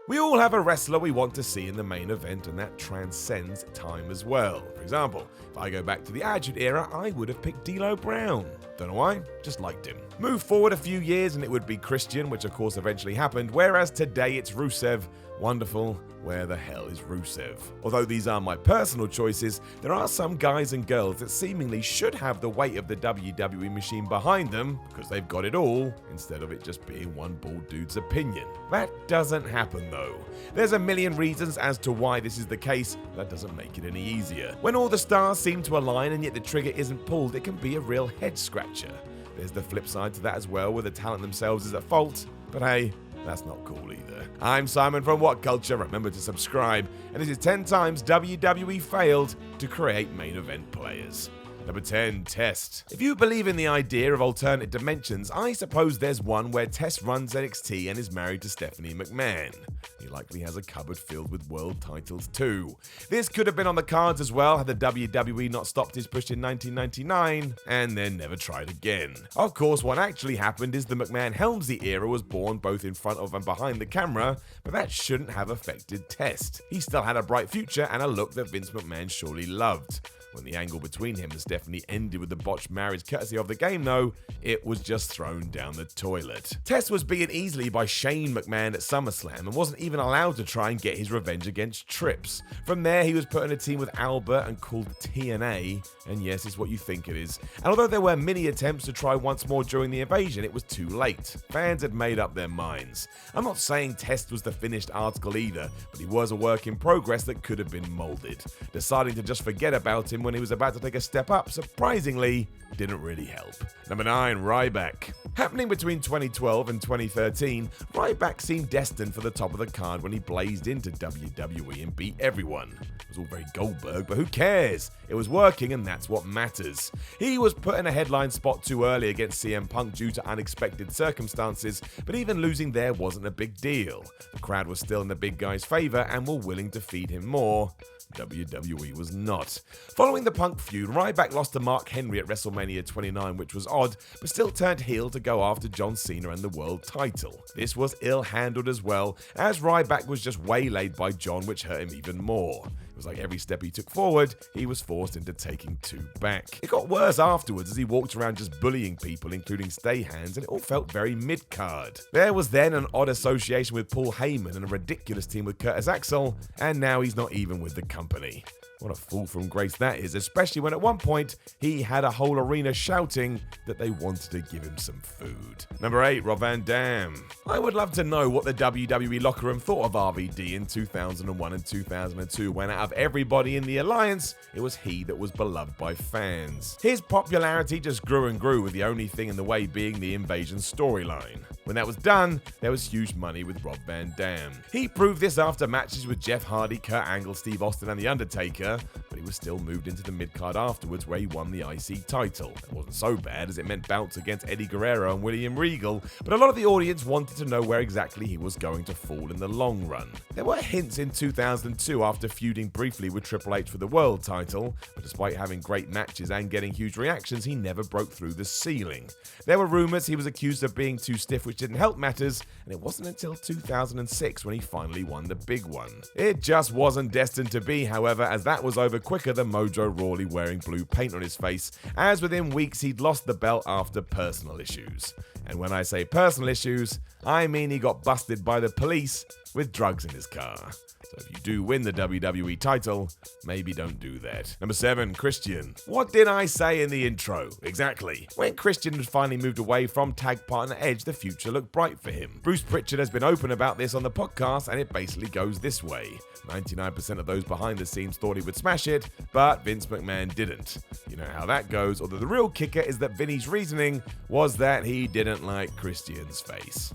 We all have a wrestler we want to see in the main event, and that transcends time as well. For example, if I go back to the Attitude Era, I would have picked D'Lo Brown. Don't know why, just liked him. Move forward a few years and it would be Christian, which of course eventually happened, whereas today it's Rusev. Wonderful. Where the hell is Rusev? Although these are my personal choices, there are some guys and girls that seemingly should have the weight of the WWE machine behind them because they've got it all, instead of it just being one bald dude's opinion. That doesn't happen though. There's a million reasons as to why this is the case, but that doesn't make it any easier. When all the stars seem to align and yet the trigger isn't pulled, it can be a real head scratcher. There's the flip side to that as well, where the talent themselves is at fault, but hey, that's not cool either. I'm Simon from What Culture. Remember to subscribe. And this is 10 times WWE failed to create main event players. Number 10, Test. If you believe in the idea of alternate dimensions, I suppose there's one where Test runs NXT and is married to Stephanie McMahon. He likely has a cupboard filled with world titles too. This could have been on the cards as well had the WWE not stopped his push in 1999 and then never tried again. Of course, what actually happened is the McMahon-Helmsley era was born both in front of and behind the camera, but that shouldn't have affected Test. He still had a bright future and a look that Vince McMahon surely loved. When the angle between him and Stephanie ended with the botched marriage courtesy of the game though, it was just thrown down the toilet. Test was beaten easily by Shane McMahon at SummerSlam and wasn't even allowed to try and get his revenge against Trips. From there he was put in a team with Albert and called TNA, and yes, it's what you think it is. And although there were many attempts to try once more during the invasion, it was too late. Fans had made up their minds. I'm not saying Test was the finished article either, but he was a work in progress that could have been molded. Deciding to just forget about him when he was about to take a step up, surprisingly, didn't really help. Number 9, RYBACK. Happening between 2012 and 2013, RYBACK seemed destined for the top of the card when he blazed into WWE and beat everyone. It was all very Goldberg, but who cares? It was working and that's what matters. He was put in a headline spot too early against CM Punk due to unexpected circumstances, but even losing there wasn't a big deal. The crowd was still in the big guy's favor and were willing to feed him more. WWE was not. Following the Punk feud, RYBACK lost to Mark Henry at WrestleMania 29, which was odd, but still turned heel to go after John Cena and the world title. This was ill-handled as well, as RYBACK was just waylaid by John, which hurt him even more. It was like every step he took forward, he was forced into taking 2 back. It got worse afterwards as he walked around just bullying people, including stay hands, and it all felt very mid-card. There was then an odd association with Paul Heyman and a ridiculous team with Curtis Axel, and now he's not even with the company. What a fall from grace that is, especially when at one point he had a whole arena shouting that they wanted to give him some food. Number 8, Rob Van Dam. I would love to know what the WWE locker room thought of RVD in 2001 and 2002 when out of everybody in the alliance, it was he that was beloved by fans. His popularity just grew and grew, with the only thing in the way being the invasion storyline. When that was done, there was huge money with Rob Van Dam. He proved this after matches with Jeff Hardy, Kurt Angle, Steve Austin and The Undertaker, but he was still moved into the mid-card afterwards where he won the IC title. It wasn't so bad as it meant bouts against Eddie Guerrero and William Regal, but a lot of the audience wanted to know where exactly he was going to fall in the long run. There were hints in 2002 after feuding briefly with Triple H for the world title, but despite having great matches and getting huge reactions, he never broke through the ceiling. There were rumors he was accused of being too stiff, which didn't help matters, and it wasn't until 2006 when he finally won the big one. It just wasn't destined to be, however, as that was over quicker than Mojo Rawley wearing blue paint on his face, as within weeks he'd lost the belt after personal issues. And when I say personal issues, I mean he got busted by the police with drugs in his car. So if you do win the WWE title, maybe don't do that. Number 7, Christian. What did I say in the intro? Exactly. When Christian had finally moved away from tag partner Edge, the future looked bright for him. Bruce Pritchard has been open about this on the podcast, and it basically goes this way. 99% of those behind the scenes thought he would smash it, but Vince McMahon didn't. You know how that goes, although the real kicker is that Vinny's reasoning was that he didn't like Christian's face.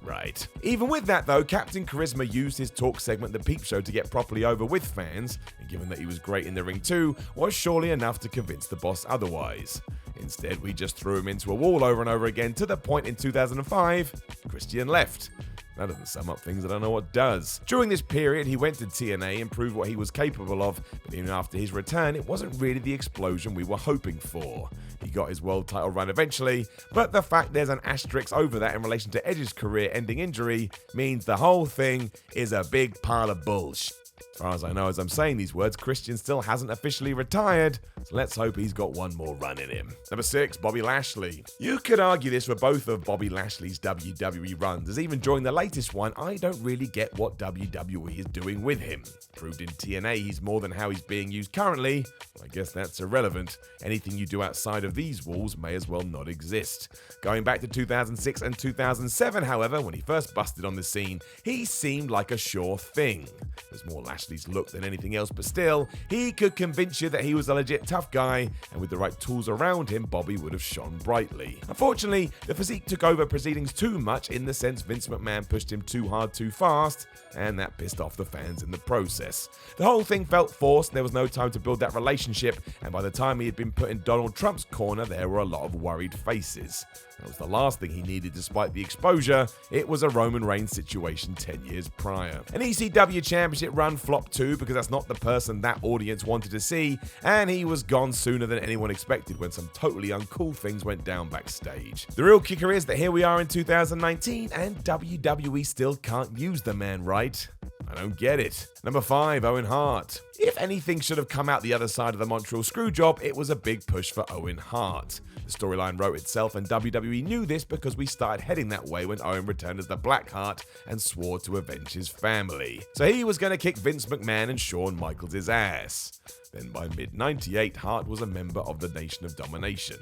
Right. Even with that though, Captain Charisma used his talk segment The Peep Show to get properly over with fans, and given that he was great in the ring too, was surely enough to convince the boss otherwise. Instead, we just threw him into a wall over and over again to the point in 2005, Christian left. That doesn't sum up things, I don't know what does. During this period, he went to TNA and proved what he was capable of, but even after his return, it wasn't really the explosion we were hoping for. He got his world title run eventually, but the fact there's an asterisk over that in relation to Edge's career-ending injury means the whole thing is a big pile of bullshit. As far as I know, as I'm saying these words, Christian still hasn't officially retired, so let's hope he's got one more run in him. Number 6, Bobby Lashley. You could argue this for both of Bobby Lashley's WWE runs, as even during the latest one, I don't really get what WWE is doing with him. Proved in TNA he's more than how he's being used currently. I guess that's irrelevant. Anything you do outside of these walls may as well not exist. Going back to 2006 and 2007, however, when he first busted on the scene, he seemed like a sure thing. It was more Lashley's look than anything else, but still, he could convince you that he was a legit tough guy, and with the right tools around him, Bobby would have shone brightly. Unfortunately, the physique took over proceedings too much in the sense Vince McMahon pushed him too hard too fast, and that pissed off the fans in the process. The whole thing felt forced, there was no time to build that relationship, and by the time he had been put in Donald Trump's corner, there were a lot of worried faces. That was the last thing he needed despite the exposure. It was a Roman Reigns situation 10 years prior. An ECW championship run flopped too because that's not the person that audience wanted to see, and he was gone sooner than anyone expected when some totally uncool things went down backstage. The real kicker is that here we are in 2019 and WWE still can't use the man right. I don't get it. Number 5, Owen Hart. If anything should have come out the other side of the Montreal Screwjob, it was a big push for Owen Hart. The storyline wrote itself, and WWE knew this because we started heading that way when Owen returned as the Black Heart and swore to avenge his family. So he was going to kick Vince McMahon and Shawn Michaels' ass. Then by mid-98, Hart was a member of the Nation of Domination.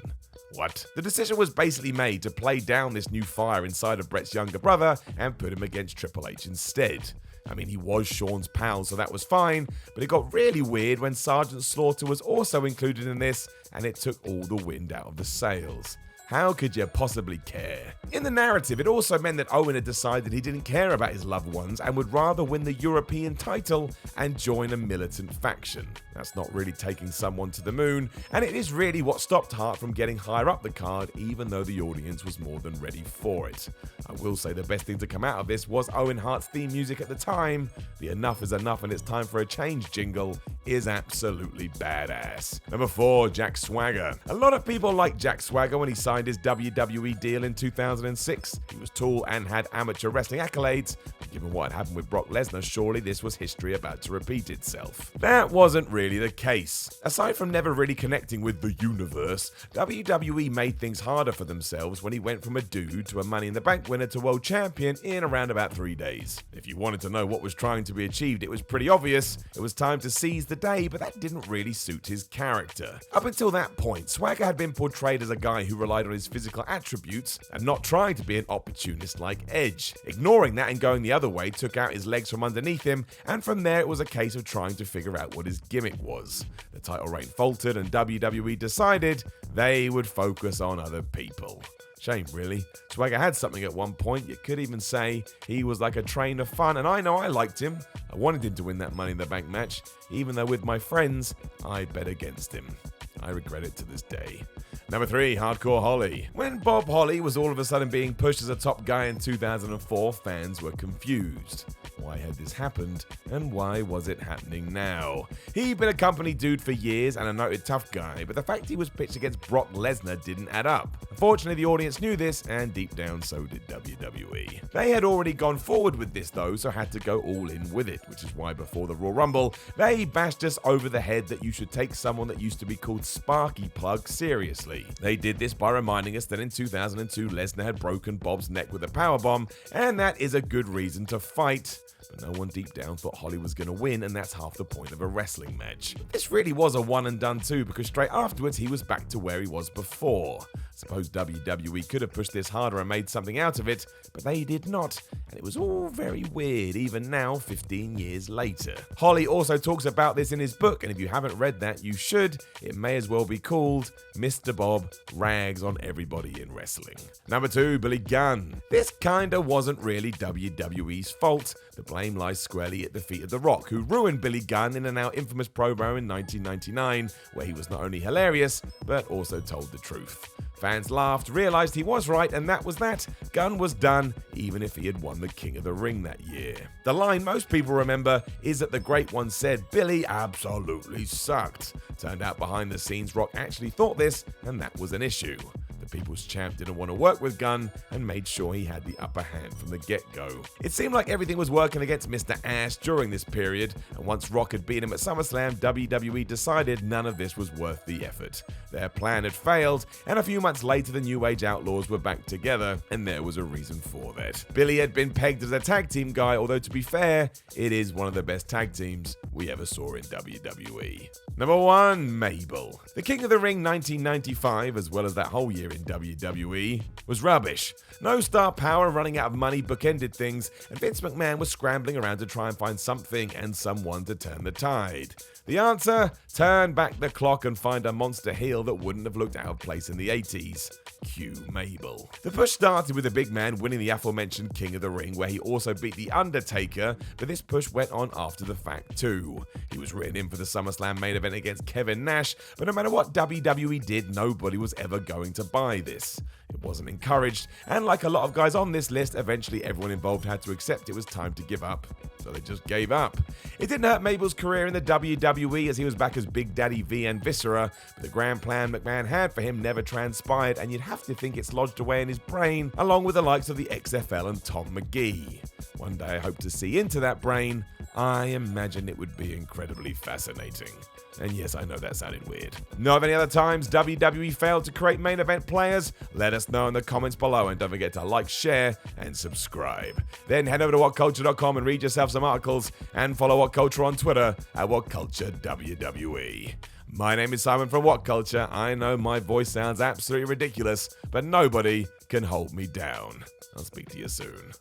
What? The decision was basically made to play down this new fire inside of Bret's younger brother and put him against Triple H instead. I mean, he was Shawn's pal, so that was fine, but it got really weird when Sergeant Slaughter was also included in this, and it took all the wind out of the sails. How could you possibly care? In the narrative, it also meant that Owen had decided he didn't care about his loved ones and would rather win the European title and join a militant faction. That's not really taking someone to the moon, and it is really what stopped Hart from getting higher up the card, even though the audience was more than ready for it. I will say the best thing to come out of this was Owen Hart's theme music at the time. The "Enough is Enough and It's Time for a Change" jingle is absolutely badass. Number 4, Jack Swagger. A lot of people liked Jack Swagger when he signed his WWE deal in 2006. He was tall and had amateur wrestling accolades. Given what had happened with Brock Lesnar, surely this was history about to repeat itself. That wasn't really the case. Aside from never really connecting with the universe, WWE made things harder for themselves when he went from a dude to a Money in the Bank winner to world champion in around about 3 days. If you wanted to know what was trying to be achieved, it was pretty obvious. It was time to seize the day, but that didn't really suit his character. Up until that point, Swagger had been portrayed as a guy who relied on his physical attributes and not trying to be an opportunist like Edge. Ignoring that and going the other way took out his legs from underneath him, and from there it was a case of trying to figure out what his gimmick was. The title reign faltered and WWE decided they would focus on other people. Shame, really. Swagger had something at one point. You could even say he was like a train of fun, and I know I liked him. I wanted him to win that Money in the Bank match, even though with my friends, I bet against him. I regret it to this day. Number 3, Hardcore Holly. When Bob Holly was all of a sudden being pushed as a top guy in 2004, fans were confused. Why had this happened, and why was it happening now? He'd been a company dude for years and a noted tough guy, but the fact he was pitched against Brock Lesnar didn't add up. Unfortunately, the audience knew this, and deep down so did WWE. They had already gone forward with this though, so had to go all in with it, which is why before the Royal Rumble, they bashed us over the head that you should take someone that used to be called Sparky Plug seriously. They did this by reminding us that in 2002, Lesnar had broken Bob's neck with a powerbomb, and that is a good reason to fight. But no one deep down thought Holly was going to win, and that's half the point of a wrestling match. This really was a one and done too, because straight afterwards he was back to where he was before. Suppose WWE could have pushed this harder and made something out of it, but they did not, and it was all very weird even now 15 years later. Holly also talks about this in his book, and if you haven't read that, you should. It may as well be called Mr. Bob Rags on Everybody in Wrestling. Number 2, Billy Gunn. This kinda wasn't really WWE's fault. The blame lies squarely at the feet of The Rock, who ruined Billy Gunn in a now infamous promo in 1999, where he was not only hilarious, but also told the truth. Fans laughed, realized he was right, and that was that. Gunn was done, even if he had won the King of the Ring that year. The line most people remember is that the Great One said Billy absolutely sucked. Turned out behind the scenes, Rock actually thought this, and that was an issue. The People's Champ didn't want to work with Gunn and made sure he had the upper hand from the get-go. It seemed like everything was working against Mr. Ash during this period, and once Rock had beat him at SummerSlam, WWE decided none of this was worth the effort. Their plan had failed, and a few months later the New Age Outlaws were back together, and there was a reason for that. Billy had been pegged as a tag team guy, although to be fair, it is one of the best tag teams we ever saw in WWE. Number 1, Mabel. The King of the Ring 1995, as well as that whole year in WWE, was rubbish. No star power, running out of money bookended things, and Vince McMahon was scrambling around to try and find something and someone to turn the tide. The answer? Turn back the clock and find a monster heel that wouldn't have looked out of place in the 80s. Cue Mabel. The push started with the big man winning the aforementioned King of the Ring, where he also beat The Undertaker, but this push went on after the fact too. He was written in for the SummerSlam main event against Kevin Nash, but no matter what WWE did, nobody was ever going to buy this. It wasn't encouraged, and like a lot of guys on this list, eventually everyone involved had to accept it was time to give up. So they just gave up. It didn't hurt Mabel's career in the WWE, as he was back as Big Daddy V and Viscera, but the grand plan McMahon had for him never transpired, and you'd have to think it's lodged away in his brain, along with the likes of the XFL and Tom McGee. One day I hope to see into that brain. I imagine it would be incredibly fascinating. And yes, I know that sounded weird. Know of any other times WWE failed to create main event players? Let us know in the comments below, and don't forget to like, share, and subscribe. Then head over to whatculture.com and read yourself some articles, and follow What Culture on Twitter at WhatCultureWWE. My name is Simon from What Culture. I know my voice sounds absolutely ridiculous, but nobody can hold me down. I'll speak to you soon.